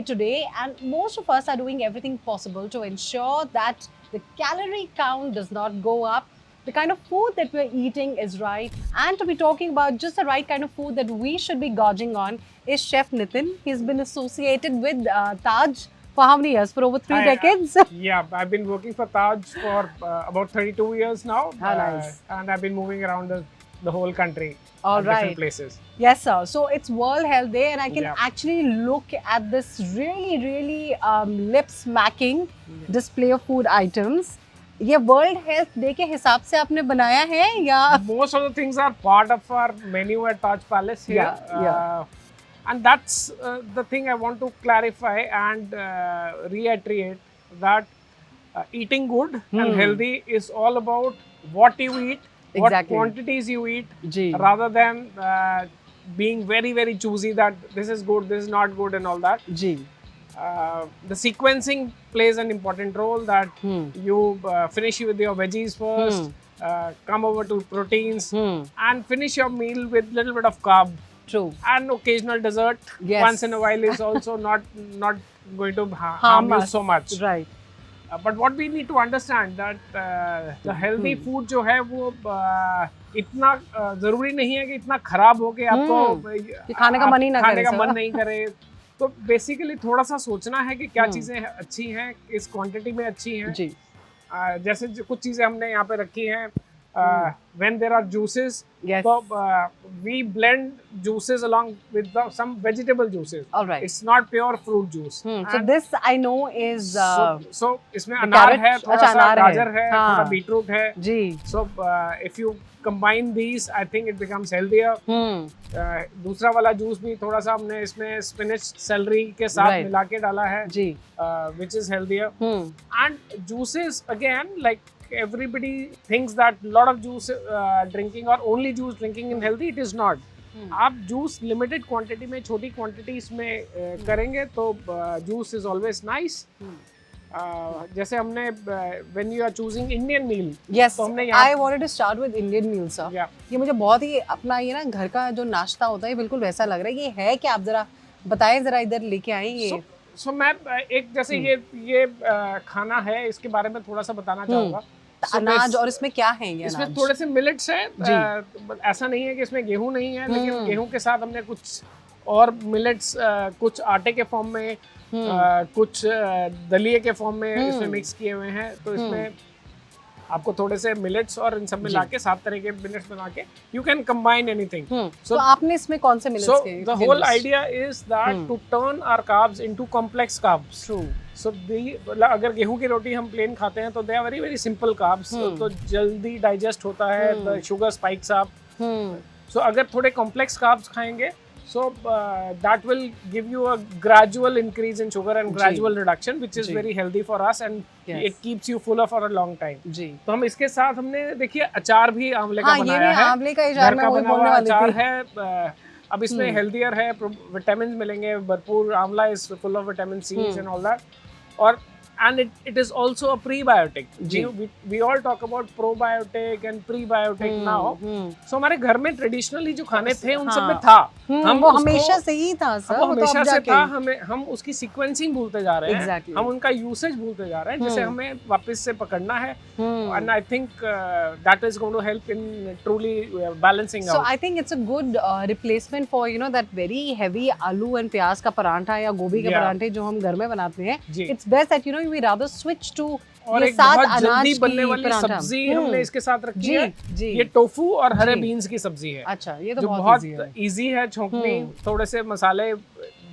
today, and most of us are doing everything possible to ensure that the calorie count does not go up. The kind of food that we're eating is right, and to be talking about just the right kind of food that we should be gorging on is Chef Nitin. He's been associated with Taj for how many years? For over three decades? Yeah, I've been working for Taj for about 32 years now. How nice. And I've been moving around the whole country. All at right. Different places. Yes, sir. So it's World Health Day, and I can Yeah. actually look at this really lip-smacking display of food items. ये world health day के हिसाब से आपने बनाया है या? Most of the things are part of our menu at Taj Palace here. Yeah. And that's the thing I want to clarify and reiterate that eating good and healthy is all about what you eat, what Exactly. quantities you eat, ji. rather than being very choosy that this is good, this is not good and all that. Ji. The sequencing plays an important role, that you finish with your veggies first, come over to proteins, and finish your meal with little bit of carb. True. And occasional dessert Yes. once in a while is also not going to harm you us. so much. Right. But what we need to understand that the healthy food जो है वो इतना जरूरी नहीं है कि इतना खराब हो के आपको कि खाने का मन ही ना खाने करे, का सर। मन नहीं करे। तो बेसिकली थोड़ा सा सोचना है कि क्या चीजें अच्छी हैं, किस क्वांटिटी में अच्छी हैं। जी। जैसे कुछ चीजें हमने यहाँ पे रखी हैं, when there are juices, Yes. so we blend juices along with some vegetable juices. All right. It's not pure fruit juice. So this I know is So इसमें the अनार carrot- है, थोड़ा अच्छा, सा अनार है। गाजर है, हाँ। थोड़ा बीटरूट है। जी। So if you combine these, I think it becomes healthier. दूसरा वाला जूस भी थोड़ा सा हमने इसमें स्पिनच, सेलरी के साथ Right. मिला के डाला है, जी। which is healthier. And juices again, like everybody thinks that lot of juice drinking or only juice drinking in healthy, it is not. आप जूस लिमिटेड क्वांटिटी में, छोटी क्वांटिटीज में करेंगे तो जूस इज ऑलवेज नाइस। जैसे हमने when you are choosing Indian meal, Yes, तो हमने यहाँ I wanted to start with Indian meal, sir. Yeah. ये मुझे बहुत ही अपना ये ना घर का जो नाश्ता होता है बिल्कुल वैसा लग रहा है। ये है क्या, आप जरा बताएं, जरा इधर लेके आए ये। सो मैं एक जैसे ये खाना है, इसके बारे में थोड़ा सा बताना चाहूँगा। So अनाज, और इसमें क्या है ये इसमें अनाज? थोड़े से मिलेट्स हैं। ऐसा नहीं है कि इसमें गेहूं नहीं है, लेकिन गेहूं के साथ हमने कुछ और मिलेट्स, कुछ आटे के फॉर्म में, कुछ दलिए के फॉर्म में इसमें मिक्स किए हुए हैं। तो इसमें आपको थोड़े से मिलेट्स और इन सब में लाके 7 तरह के मिलेट्स बना के यू कैन कंबाइन एनीथिंग। तो आपने इसमें कौन से मिलेट्स So के? the whole idea is that to turn our carbs into complex carbs. True. So अगर गेहूं की रोटी हम प्लेन खाते हैं तो they are very simple carbs, तो जल्दी डाइजेस्ट होता है, the sugar spikes up. So अगर थोड़े complex carbs खाएंगे, so that will give you a gradual increase in sugar and gradual reduction, which is very healthy for us, and it keeps you fuller for a long time. जी। तो हम इसके साथ हमने देखिए अचार भी आंवले का हाँ, ये बनाया भी है। आंवले का अचार घर मैं का वही बना बोलने हुआ वाली अचार थी। है। अब इसमें हेल्दियर है, विटामिन मिलेंगे भरपूर। Amla is full of vitamin C and all that. और and it is also a prebiotic. We all talk about probiotic and prebiotic now. So हमारे घर में ट्रेडिशनली जो खाने थे उन सब में था। हम वो हमेशा से ही था सर। वो हमेशा से था। हम उसकी सीक्वेंसिंग भूलते जा रहे हैं। Exactly. हम उनका यूसेज भूलते जा रहे हैं, जिसे हमें वापस से पकड़ना है। And I think that is going to help in truly balancing out. So I think it's a good replacement for that very heavy आलू and प्याज का परांठा या गोभी के परांठे जो हम घर में बनाते हैं। It's best that we rather switch to और एक बहुत जल्दी बनने वाली सब्जी हमने इसके साथ रखी है। ये टोफू और हरे बीन्स की सब्जी है। अच्छा, ये तो बहुत इजी है छोंकनी। थोड़े से मसाले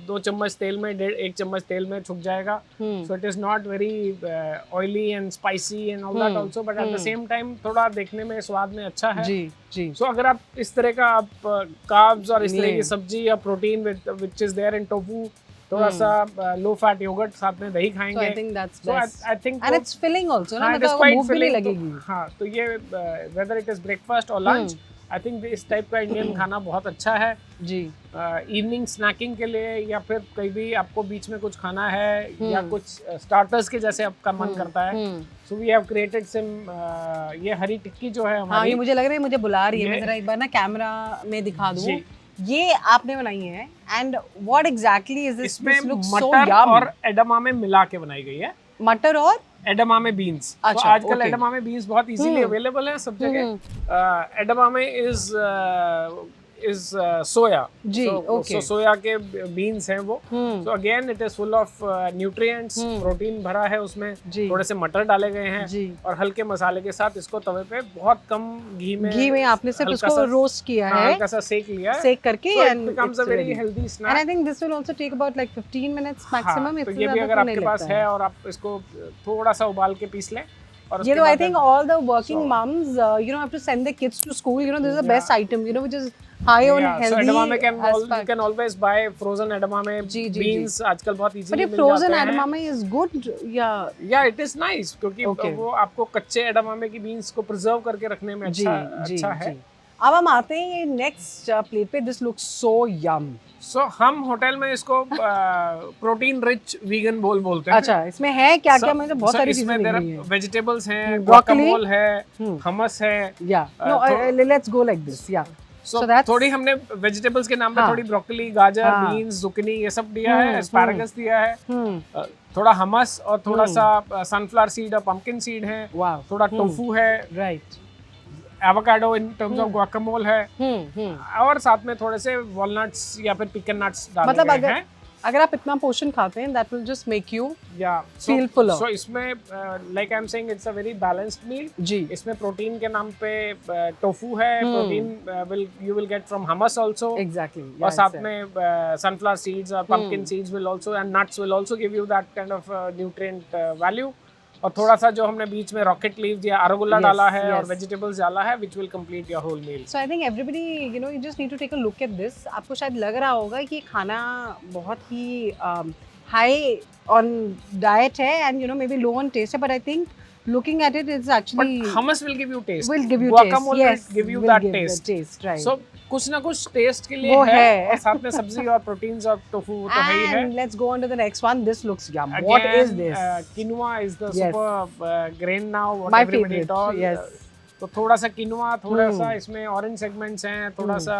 2 चम्मच तेल में, 1 चम्मच तेल में छुक जाएगा। So it is not very oily and spicy and all that also, but at the same time थोड़ा देखने में स्वाद में अच्छा है। जी। सो अगर आप इस तरह का कार्ब्स और इस तरह की सब्जी या protein which is there in tofu, थोड़ा सा लो फैट योगर्ट, साथ में दही खाएंगे। So I think that's best. I think and it's filling also ना, it is मतलब quite भूख भी नहीं filling, लगेगी। हाँ, तो ये whether it is breakfast or lunch, I think इस टाइप का इंडियन खाना बहुत अच्छा है जी। इवनिंग स्नैकिंग के लिए, या फिर कहीं भी आपको बीच में कुछ खाना है या कुछ स्टार्टर्स के जैसे आपका मन करता है। So we have created some, ये हरी टिक्की जो है हमारी। हाँ, ये मुझे लग रहा है मुझे बुला रही है। मैं जरा एक बार ना कैमरा में दिखा दूँ। ये आपने बनाई है and what exactly is this? इसमें दिस लुक्स सो मटर यम। और एडामामे मिला के बनाई गई है। मटर और एडामामे बीन्स। तो अच्छा, आजकल okay. एडामामे बीन्स बहुत इजीली अवेलेबल है सब जगह। एडामामे इज सोया। Ji, okay. सो सोया के बीन्स हैं वो। So again it is full of nutrients, protein भरा है उसमें। जी। थोड़े से मटर डाले गए हैं जी। और हल्के मसाले के साथ इसको तवे पे बहुत कम घी में आपने सिर्फ इसको रोस्ट किया है, हल्का सा सेक लिया है, सेक करके, so and it becomes a it's very ready. healthy snack. And I think this will also take about like 15 minutes maximum. हाँ, तो इससे ये भी ज़्यादा अगर तो नहीं आपके पास लगता है और आप इसको थोड़ा सा उबाल के पीस लें। और ये उसके तो I बाद think all the working moms, have to send their kids to school. This is the best item, which is high on so healthy edamame you aspect. can always buy frozen edamame ji, beans आजकल बहुत But easily if mill frozen जाते हैं। edamame is good, Yeah, it is nice क्योंकि Okay. वो आपको कच्चे एडामामे की beans को प्रिजर्व करके रखने में अच्छा है। अब हम आते हैं ये नेक्स्ट प्लेट पे। दिस लुक्स सो यम। सो हम होटल में इसको प्रोटीन रिच वीगन बोल बोलते हैं। अच्छा, इसमें है क्या क्या? मुझे बहुत सारी चीजें इसमें दिख रही हैं। वेजिटेबल्स हैं, Broccoli, guacamole है, hummus है। या no, let's go like this. या So that's थोड़ी हमने वेजिटेबल्स के नाम पे थोड़ी ब्रोकली, गाजर, बीन्स, जुकिनी ये सब दिया है, एस्पैरागस दिया है, थोड़ा हमस और थोड़ा सा सनफ्लावर सीड और पंपकिन सीड है, थोड़ा टोफू है, right, avocado in terms of guacamole है, और साथ में थोड़े से वॉलनट्स या फिर पिकन नट्स डाले मतलब गए हैं। अगर आप इतना पोर्शन खाते हैं, that will just make you feel fuller. So इसमें like I'm saying it's a very balanced meal. जी। इसमें प्रोटीन के नाम पे टोफू है, protein you will get from hummus also. Exactly. और साथ में sunflower seeds और pumpkin seeds will also, and nuts will also give you that kind of nutrient value. और थोड़ा सा जो हमने बीच में रॉकेट लीव्स या अरोगुला डाला है और वेजिटेबल्स डाला है, which will complete your whole meal. So I think everybody, you just need to take a look at this. आपको शायद लग रहा होगा कि खाना बहुत ही high on diet है and maybe low on taste है, but I think looking at it, it's actually But hummus will give you taste. Will give you Guacamole taste. will give you will that give taste. The taste, right. So कुछ ना कुछ test के लिए वो है और साथ में सब्जी और प्रोटीन्स और टोफू तो है ही है। And let's go on to the next one. This looks yum. What is this? Quinoa is the super grain now. What My everybody favorite. talks. Yes. तो थोड़ा सा किनुआ, थोड़ा सा इसमें ऑरेंज सेगमेंट्स हैं, थोड़ा सा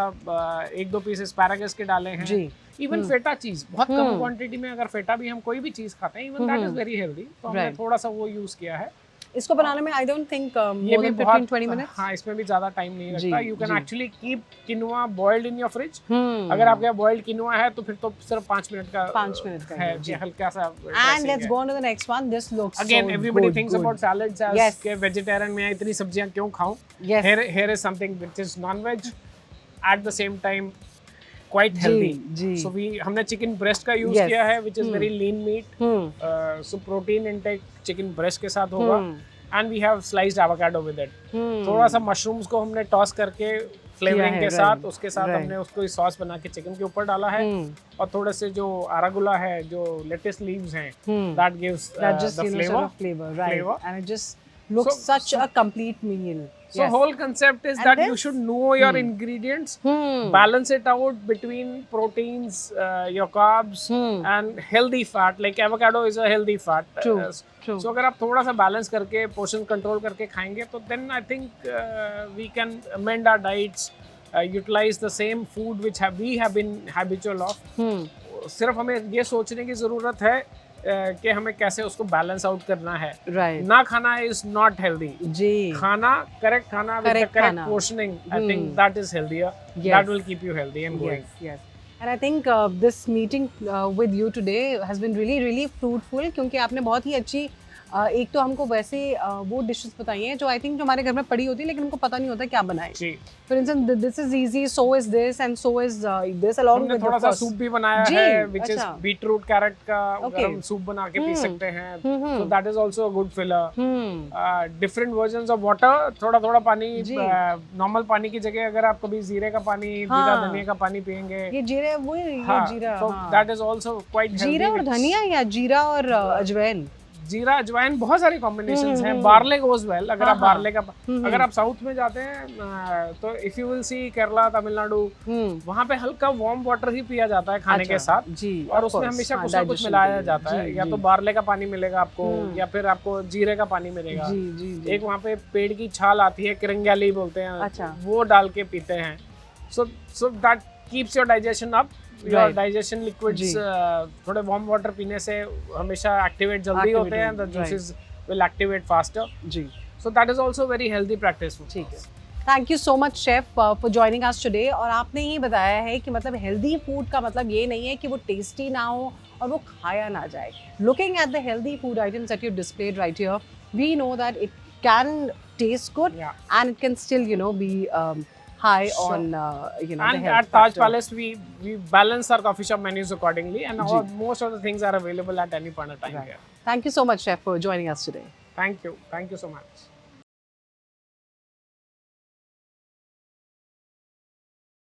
एक दो पीस एस्पैरागस के डाले हैं। जी। इवन फेटा चीज बहुत कम क्वांटिटी में, अगर फेटा भी हम कोई भी चीज खाते हैं, even that is very healthy, तो हमने थोड़ा सा वो यूज किया है। इसको बनाने में आई डोंट थिंक ये more भी than बहुत 15-20 minutes. हाँ, इसमें भी ज्यादा टाइम नहीं लगता। You can actually keep किनुआ boiled in your fridge. Hmm. अगर आपके यहाँ बॉइल्ड किनुआ है तो फिर तो सिर्फ 5 मिनट का 5 मिनट का है, जी। हल्का सा। And let's go on to the next one. This looks Again, so everybody good, thinks good. about salads as Yes. के vegetarian में इतनी सब्जियां क्यों खाऊं? Yes. Here is something which is non-veg, at the same time quite ji, healthy. Ji. So हमने chicken breast का use Yes. किया है, which is very lean meat. So protein intake chicken breast के साथ होगा, and we have sliced avocado with it. थोड़ा सा mushrooms को हमने toss करके फ्लेवरिंग के साथ, उसके साथ हमने उसको सॉस बना के चिकन के ऊपर डाला है, और थोड़े से जो अरागुला है, जो लेटिस लीव्स हैं, that gives the flavor, right? And it just looks such a complete meal. So whole concept is that you should know your ingredients, balance it out between proteins, your carbs, and healthy fat. Like avocado is a healthy fat. True. So अगर आप थोड़ा सा balance करके portion control करके खाएंगे, तो then I think we can amend our diets, utilize the same food which we have been habitual of. सिर्फ हमें ये सोचने की जरूरत है कि हमें कैसे उसको बैलेंस आउट करना है। Right. ना खाना is not healthy. जी। खाना करेक्ट खाना with the correct portioning, I think that is healthier. That will keep you healthy and going. Yes. And I think this meeting with you today has been really, really fruitful, क्योंकि आपने बहुत ही अच्छी एक तो हमको वैसे वो डिशेस बताई हैं जो आई थिंक जो हमारे घर में पड़ी होती है, लेकिन हमको पता नहीं होता क्या बनाएं। For instance this is easy, so is this, and so is this, along with थोड़ा सा सूप भी बनाया है, व्हिच इज बीटरूट कैरेट का गरम सूप बना के पी सकते हैं, so that is also a good filler. Different versions of water, थोड़ा थोड़ा पानी, नॉर्मल पानी की जगह अगर आप कभी जीरे का पानी, जीरा धनिया का पानी पिएंगे, ये जीरे वो ये जीरा, तो that is also quite healthy. जीरा और धनिया या जीरा और अजवाइन? जीरा अजवाइन बहुत सारे कॉम्बिनेशंस हैं। बार्ले गोज वेल, अगर आप बार्ले का, अगर आप साउथ में जाते हैं तो if you will see Kerala, Tamil Nadu, वहाँ पे हल्का वार्म वाटर ही पिया जाता है खाने के साथ जी, और उसमें हमेशा कुछ ना कुछ मिलाया जाता है, या तो बार्ले का पानी मिलेगा आपको, या फिर आपको जीरे का पानी मिलेगा। एक वहाँ पे पेड़ की छाल आती है, किरंगाली बोलते हैं, वो डाल के पीते हैं। So that keeps your digestion up. Your Right. digestion liquids जी. थोड़े warm water पीने से हमेशा activate जल्दी Activate होते हैं, the होंगे, juices will activate faster. Ji. So that is also very healthy practice. ठीक है. Thank you so much chef for joining us today. और आपने ही बताया है कि मतलब हेल्दी फूड का मतलब ये नहीं है कि वो टेस्टी ना हो और वो खाया ना जाए. Looking at the healthy food items that you displayed right here, we know that it can taste good Yeah. and it can still be high Sure. on the And health at Taj factor. Palace, we balance our coffee shop menus accordingly, and जी. most of the things are available at any point of time Right. here. Thank you so much, chef, for joining us today. Thank you so much.